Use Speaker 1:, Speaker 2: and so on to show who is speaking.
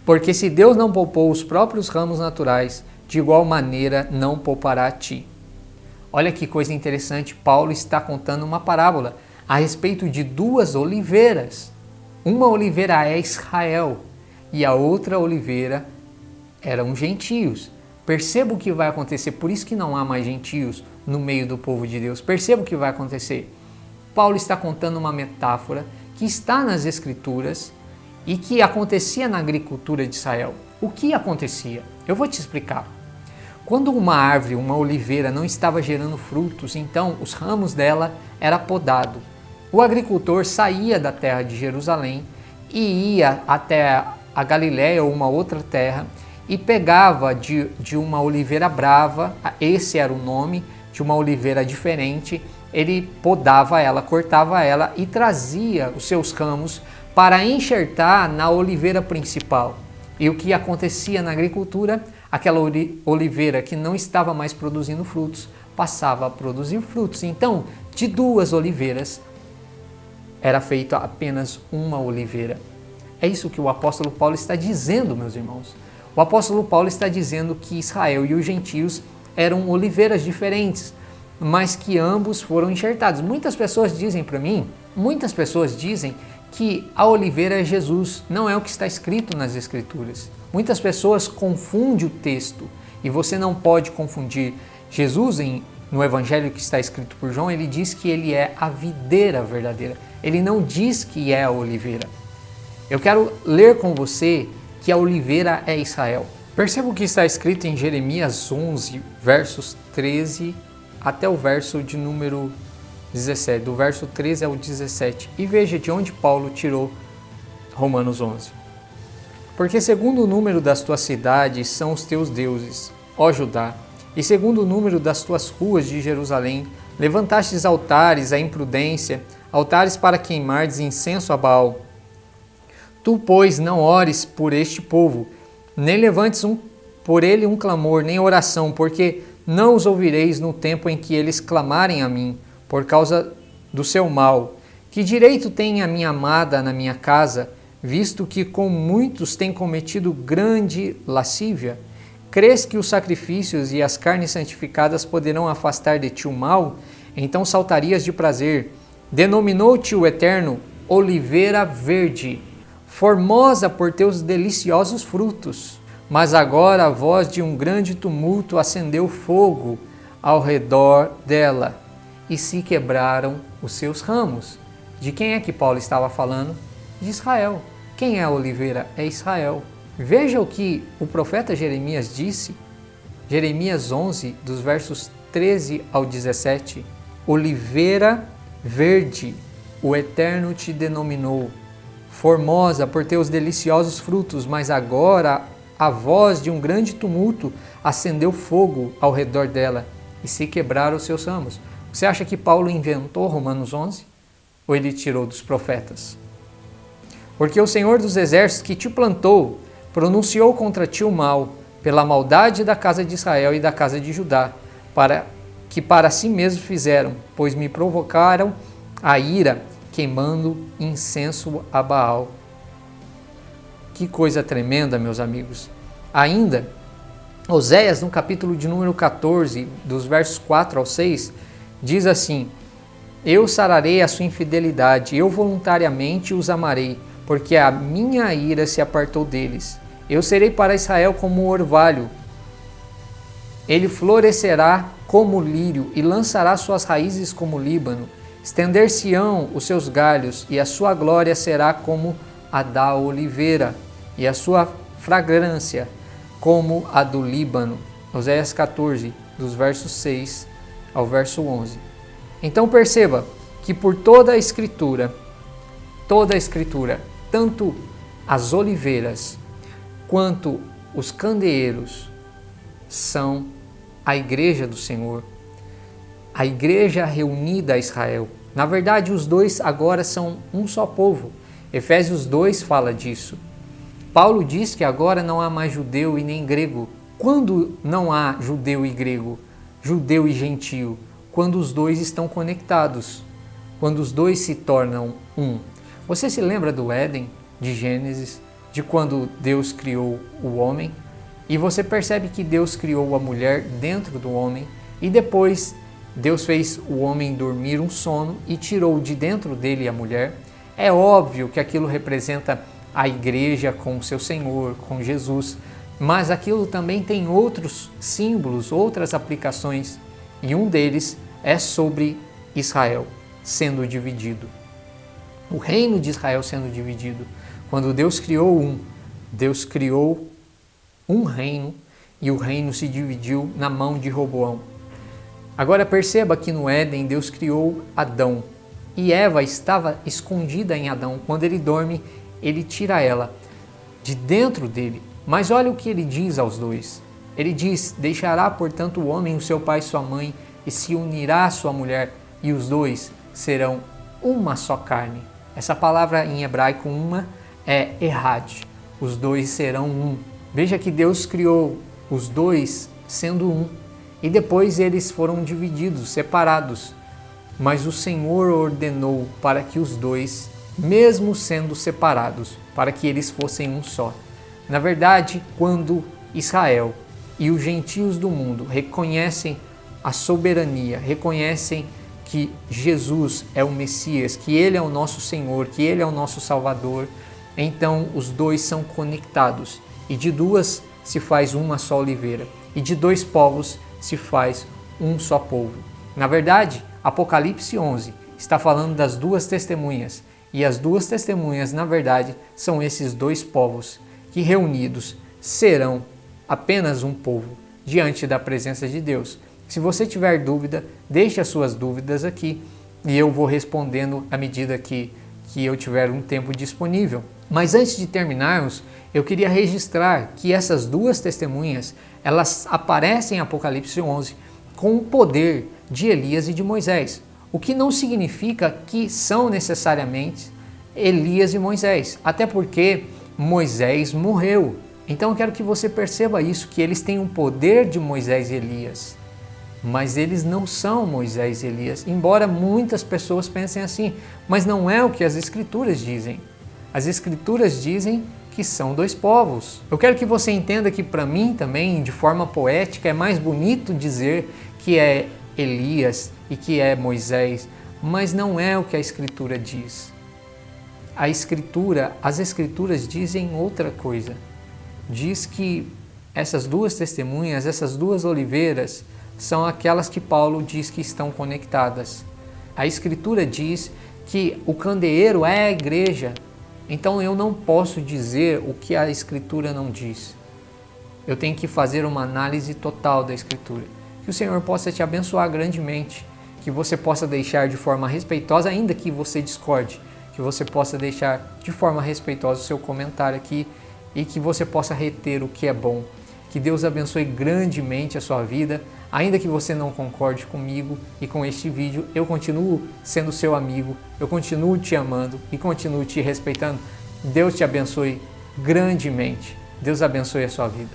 Speaker 1: Porque se Deus não poupou os próprios ramos naturais, de igual maneira não poupará a ti. Olha que coisa interessante, Paulo está contando uma parábola a respeito de duas oliveiras. Uma oliveira é Israel e a outra oliveira eram gentios. Perceba o que vai acontecer, por isso que não há mais gentios no meio do povo de Deus. Perceba o que vai acontecer. Paulo está contando uma metáfora que está nas Escrituras e que acontecia na agricultura de Israel. O que acontecia? Eu vou te explicar. Quando uma árvore, uma oliveira, não estava gerando frutos, então os ramos dela era podado. O agricultor saía da terra de Jerusalém e ia até a Galiléia ou uma outra terra e pegava de uma oliveira brava, esse era o nome, de uma oliveira diferente, ele podava ela, cortava ela e trazia os seus ramos para enxertar na oliveira principal. E o que acontecia na agricultura? Aquela oliveira que não estava mais produzindo frutos, passava a produzir frutos. Então, de duas oliveiras, era feita apenas uma oliveira. É isso que o apóstolo Paulo está dizendo, meus irmãos. O apóstolo Paulo está dizendo que Israel e os gentios eram oliveiras diferentes, mas que ambos foram enxertados. Muitas pessoas dizem para mim, que a oliveira é Jesus, não é o que está escrito nas Escrituras. Muitas pessoas confundem o texto e você não pode confundir. Jesus, no evangelho que está escrito por João, ele diz que ele é a videira verdadeira. Ele não diz que é a oliveira. Eu quero ler com você que a oliveira é Israel. Perceba o que está escrito em Jeremias 11, versos 13 até o verso de número 17, do verso 13 ao 17, e veja de onde Paulo tirou Romanos 11. Porque segundo o número das tuas cidades são os teus deuses, ó Judá, e segundo o número das tuas ruas de Jerusalém, levantastes altares à imprudência, altares para queimardes incenso a Baal. Tu, pois, não ores por este povo, nem levantes por ele um clamor, nem oração, porque não os ouvireis no tempo em que eles clamarem a mim, por causa do seu mal. Que direito tem a minha amada na minha casa, visto que com muitos tem cometido grande lascívia? Crês que os sacrifícios e as carnes santificadas poderão afastar de ti o mal? Então saltarias de prazer. Denominou-te o Eterno oliveira verde, formosa por teus deliciosos frutos. Mas agora a voz de um grande tumulto acendeu fogo ao redor dela, e se quebraram os seus ramos. De quem é que Paulo estava falando? De Israel. Quem é a oliveira? É Israel. Veja o que o profeta Jeremias disse, Jeremias 11, dos versos 13 ao 17. Oliveira verde, o Eterno te denominou, formosa por teus deliciosos frutos, mas agora a voz de um grande tumulto acendeu fogo ao redor dela, e se quebraram os seus ramos. Você acha que Paulo inventou Romanos 11? Ou ele tirou dos profetas? Porque o Senhor dos Exércitos que te plantou pronunciou contra ti o mal, pela maldade da casa de Israel e da casa de Judá, para si mesmo fizeram, pois me provocaram a ira, queimando incenso a Baal. Que coisa tremenda, meus amigos. Ainda, Oséias, no capítulo de número 14, dos versos 4 ao 6, diz assim: Eu sararei a sua infidelidade, eu voluntariamente os amarei, porque a minha ira se apartou deles. Eu serei para Israel como um orvalho. Ele florescerá como lírio e lançará suas raízes como Líbano. Estender-se-ão os seus galhos e a sua glória será como a da oliveira e a sua fragrância como a do Líbano. Oséias 14, dos versos 6 ao verso 11. Então perceba que por toda a Escritura, tanto as oliveiras quanto os candeeiros são a igreja do Senhor, a igreja reunida a Israel. Na verdade, os dois agora são um só povo. Efésios 2 fala disso. Paulo diz que agora não há mais judeu e nem grego. Quando não há judeu e grego, judeu e gentio? Quando os dois estão conectados, quando os dois se tornam um. Você se lembra do Éden, de Gênesis, de quando Deus criou o homem, e você percebe que Deus criou a mulher dentro do homem, e depois Deus fez o homem dormir um sono e tirou de dentro dele a mulher. É óbvio que aquilo representa a igreja com o seu Senhor, com Jesus, mas aquilo também tem outros símbolos, outras aplicações, e um deles é sobre Israel sendo dividido. O reino de Israel sendo dividido. Quando Deus criou um reino, e o reino se dividiu na mão de Roboão. Agora perceba que no Éden Deus criou Adão, e Eva estava escondida em Adão. Quando ele dorme, ele tira ela de dentro dele. Mas olha o que ele diz aos dois. Ele diz: deixará, portanto, o homem o seu pai e sua mãe, e se unirá à sua mulher, e os dois serão uma só carne. Essa palavra em hebraico, uma, é errad. Os dois serão um. Veja que Deus criou os dois sendo um, e depois eles foram divididos, separados. Mas o Senhor ordenou para que os dois, mesmo sendo separados, para que eles fossem um só. Na verdade, quando Israel e os gentios do mundo reconhecem a soberania, reconhecem que Jesus é o Messias, que Ele é o nosso Senhor, que Ele é o nosso Salvador, então os dois são conectados, e de duas se faz uma só oliveira, e de dois povos se faz um só povo. Na verdade, Apocalipse 11 está falando das duas testemunhas, e as duas testemunhas, na verdade, são esses dois povos, que reunidos serão apenas um povo diante da presença de Deus. Se você tiver dúvida, deixe as suas dúvidas aqui e eu vou respondendo à medida que eu tiver um tempo disponível. Mas antes de terminarmos, eu queria registrar que essas duas testemunhas, elas aparecem em Apocalipse 11 com o poder de Elias e de Moisés, o que não significa que são necessariamente Elias e Moisés, até porque Moisés morreu. Então eu quero que você perceba isso, que eles têm o poder de Moisés e Elias, mas eles não são Moisés e Elias, embora muitas pessoas pensem assim, mas não é o que as Escrituras dizem. As Escrituras dizem que são dois povos. Eu quero que você entenda que para mim também, de forma poética, é mais bonito dizer que é Elias e que é Moisés, mas não é o que a Escritura diz. As Escrituras dizem outra coisa. Diz que essas duas testemunhas, essas duas oliveiras, são aquelas que Paulo diz que estão conectadas. A Escritura diz que o candeeiro é a igreja. Então eu não posso dizer o que a Escritura não diz. Eu tenho que fazer uma análise total da Escritura. Que o Senhor possa te abençoar grandemente, que você possa deixar de forma respeitosa, ainda que você discorde, que você possa deixar de forma respeitosa o seu comentário aqui e que você possa reter o que é bom. Que Deus abençoe grandemente a sua vida, ainda que você não concorde comigo e com este vídeo, eu continuo sendo seu amigo, eu continuo te amando e continuo te respeitando. Deus te abençoe grandemente. Deus abençoe a sua vida.